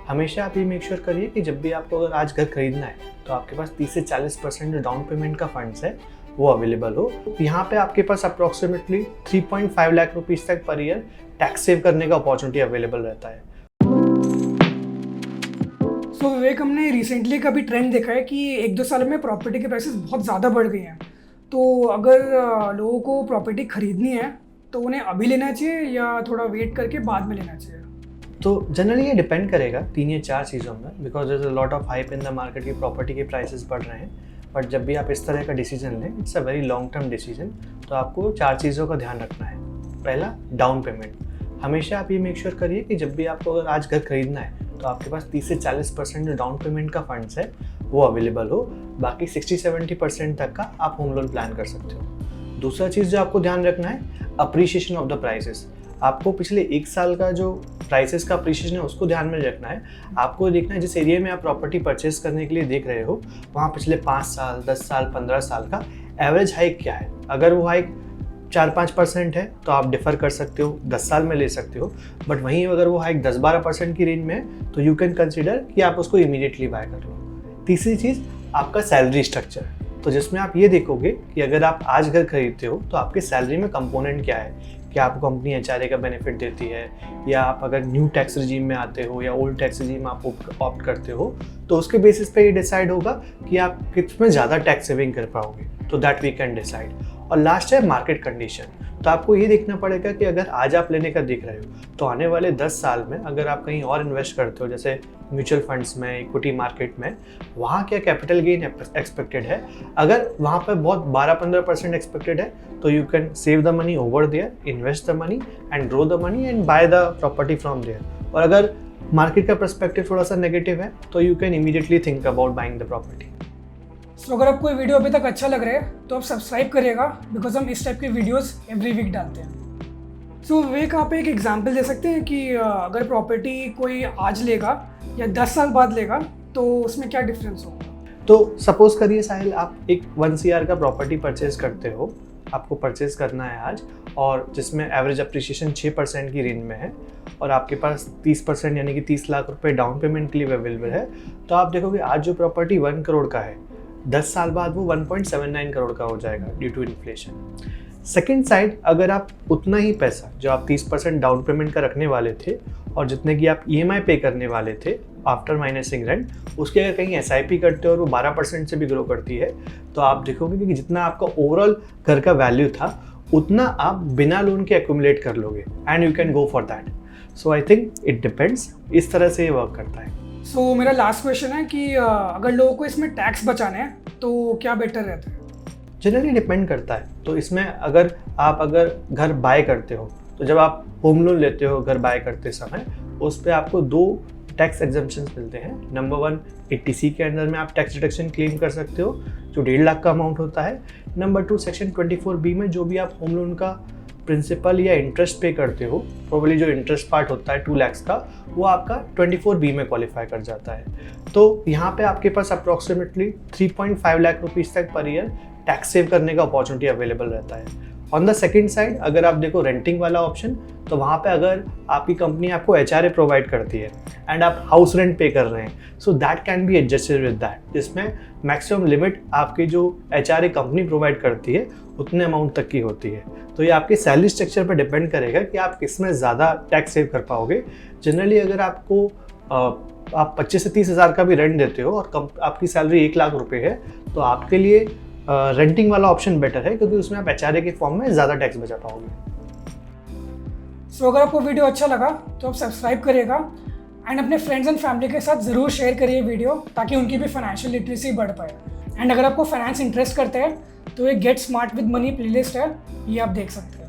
हमेशा आप ये मेक श्योर करिए कि जब भी आपको अगर आज घर खरीदना है तो आपके पास 30 से 40% जो डाउन पेमेंट का फंड्स है वो अवेलेबल हो। यहाँ पे आपके पास अप्रॉक्सीमेटली 3.5 लाख रुपीस तक पर ईयर टैक्स सेव करने का अपॉर्चुनिटी अवेलेबल रहता है। सो विवेक, हमने रिसेंटली कभी ट्रेंड देखा है कि 1-2 साल में प्रॉपर्टी के प्राइसेस बहुत ज़्यादा बढ़ गई हैं। तो अगर लोगों को प्रॉपर्टी खरीदनी है तो उन्हें अभी लेना चाहिए या थोड़ा वेट करके बाद में लेना चाहिए? तो जनरली ये डिपेंड करेगा 3 या 4 चीज़ों में, because there is a lot of hype in the market की प्रॉपर्टी के प्राइसेस बढ़ रहे हैं। बट जब भी आप इस तरह का डिसीजन लें, it's a very long term decision, तो आपको 4 चीज़ों का ध्यान रखना है। पहला, डाउन पेमेंट। हमेशा आप ये मेक श्योर करिए कि जब भी आपको अगर आज घर खरीदना है तो आपके पास 30 से 40% जो डाउन पेमेंट का फंड्स है वो अवेलेबल हो। बाकी 60-70% तक का आप होम लोन प्लान कर सकते हो। दूसरा चीज़ जो आपको ध्यान रखना है, अप्रिशिएशन ऑफ द प्राइसेस। आपको पिछले 1 साल का जो प्राइसेस का अप्रिशिएशन है उसको ध्यान में रखना है। आपको देखना है जिस एरिया में आप प्रॉपर्टी परचेस करने के लिए देख रहे हो वहाँ पिछले 5 साल, 10 साल, 15 साल का एवरेज हाइक क्या है। अगर वो हाइक 4-5% है तो आप डिफ़र कर सकते हो, 10 साल में ले सकते हो। बट वहीं अगर वो हाइक 10-12% की रेंज में है तो यू कैन कंसिडर कि आप उसको इमीडिएटली बाय कर लो। तीसरी चीज़, आपका सैलरी स्ट्रक्चर, तो जिसमें आप ये देखोगे कि अगर आप आज घर खरीदते हो तो आपके सैलरी में कंपोनेंट क्या है, क्या आपको कंपनी एचआरए का बेनिफिट देती है, या आप अगर न्यू टैक्स रिजीम में आते हो या ओल्ड टैक्स रिजीम आप ऑप्ट करते हो, तो उसके बेसिस पे ये डिसाइड होगा कि आप कितने ज़्यादा टैक्स सेविंग कर पाओगे। तो दैट वी कैन डिसाइड। और लास्ट है मार्केट कंडीशन। तो आपको ये देखना पड़ेगा कि अगर आज आप लेने का देख रहे हो तो आने वाले 10 साल में अगर आप कहीं और इन्वेस्ट करते हो, जैसे म्यूचुअल फंड्स में, इक्विटी मार्केट में, वहाँ क्या कैपिटल गेन एक्सपेक्टेड है। अगर वहाँ पर बहुत 12-15% एक्सपेक्टेड है तो you can save the money over there, invest the money and grow the money and buy the property from there. और अगर मार्केट का पर्सपेक्टिव थोड़ा सा नेगेटिव है तो you can immediately think about buying the property. So अगर आपको ये वीडियो अभी तक अच्छा लग रहा है तो आप सब्सक्राइब करिएगा, बिकॉज हम इस टाइप के वीडियोस एवरी वीक डालते हैं। सो विवेक, आप एक एग्जांपल दे सकते हैं कि अगर प्रॉपर्टी कोई आज लेगा या 10 साल बाद लेगा तो उसमें क्या डिफरेंस होगा? तो सपोज करिए साहिल, आप एक 1 CR का प्रॉपर्टी परचेज करते हो, आपको परचेज करना है आज, और जिसमें एवरेज अप्रिशिएशन 6% की रेंज में है और आपके पास 30% यानी कि 30 लाख रुपए डाउन पेमेंट के लिए अवेलेबल है। तो आप देखोगे आज जो प्रॉपर्टी 1 करोड़ का है, 10 साल बाद वो 1.79 करोड़ का हो जाएगा due to inflation. Second side, अगर आप उतना ही पैसा जो आप 30% डाउन पेमेंट का रखने वाले थे और जितने की आप EMI पे करने वाले थे आफ्टर माइनसिंग रेंट, उसकी अगर कहीं SIP करते हो और वो 12% से भी ग्रो करती है, तो आप देखोगे कि जितना आपका ओवरऑल घर का वैल्यू था उतना आप बिना लोन के एक्यूमुलेट कर लोगे and you can go for that. So I think it depends, इस तरह से ये वर्क करता है। सो मेरा लास्ट क्वेश्चन है कि अगर लोगों को इसमें टैक्स बचाने हैं तो क्या बेटर रहता है? जनरली डिपेंड करता है। तो इसमें अगर घर बाय करते हो तो जब आप होम लोन लेते हो घर बाय करते समय, उस पर आपको 2 टैक्स एग्जम्पशंस मिलते हैं। नंबर 1, 80C के अंदर में आप टैक्स डिडक्शन क्लेम कर सकते हो जो 1.5 लाख का अमाउंट होता है। नंबर 2, सेक्शन 24B में जो भी आप होम लोन का प्रिंसिपल या इंटरेस्ट पे करते हो, प्रोबेबली जो इंटरेस्ट पार्ट होता है 2 लाख का, वो आपका 24B में क्वालिफाई कर जाता है। तो यहाँ पे आपके पास अप्रॉक्सीमेटली 3.5 लाख रुपीस तक पर ईयर टैक्स सेव करने का अपॉर्चुनिटी अवेलेबल रहता है। ऑन द सेकेंड साइड, अगर आप देखो रेंटिंग वाला ऑप्शन, तो वहाँ पे अगर आपकी कंपनी आपको HRA प्रोवाइड करती है एंड आप हाउस रेंट पे कर रहे हैं, so that can be adjusted with that, जिसमें मैक्सिमम लिमिट आपकी जो HRA कंपनी प्रोवाइड करती है उतने अमाउंट तक की होती है। तो ये आपके सैलरी स्ट्रक्चर पर डिपेंड करेगा कि आप किसमें ज़्यादा टैक्स सेव कर पाओगे। जनरली अगर आपको आप 25 से 30 हज़ार का भी रेंट देते हो और आपकी सैलरी 1 लाख रुपए है, तो आपके लिए रेंटिंग वाला ऑप्शन बेटर है, क्योंकि उसमें आप HRA के फॉर्म में ज़्यादा टैक्स बचा पाओगे। सो अगर आपको वीडियो अच्छा लगा तो आप सब्सक्राइब करिएगा एंड अपने फ्रेंड्स एंड फैमिली के साथ ज़रूर शेयर करिए वीडियो, ताकि उनकी भी फाइनेंशियल लिटरेसी बढ़ पाए। एंड अगर आपको फाइनेंस इंटरेस्ट करते हैं तो एक gate smart with money playlist है, ये आप देख सकते हैं।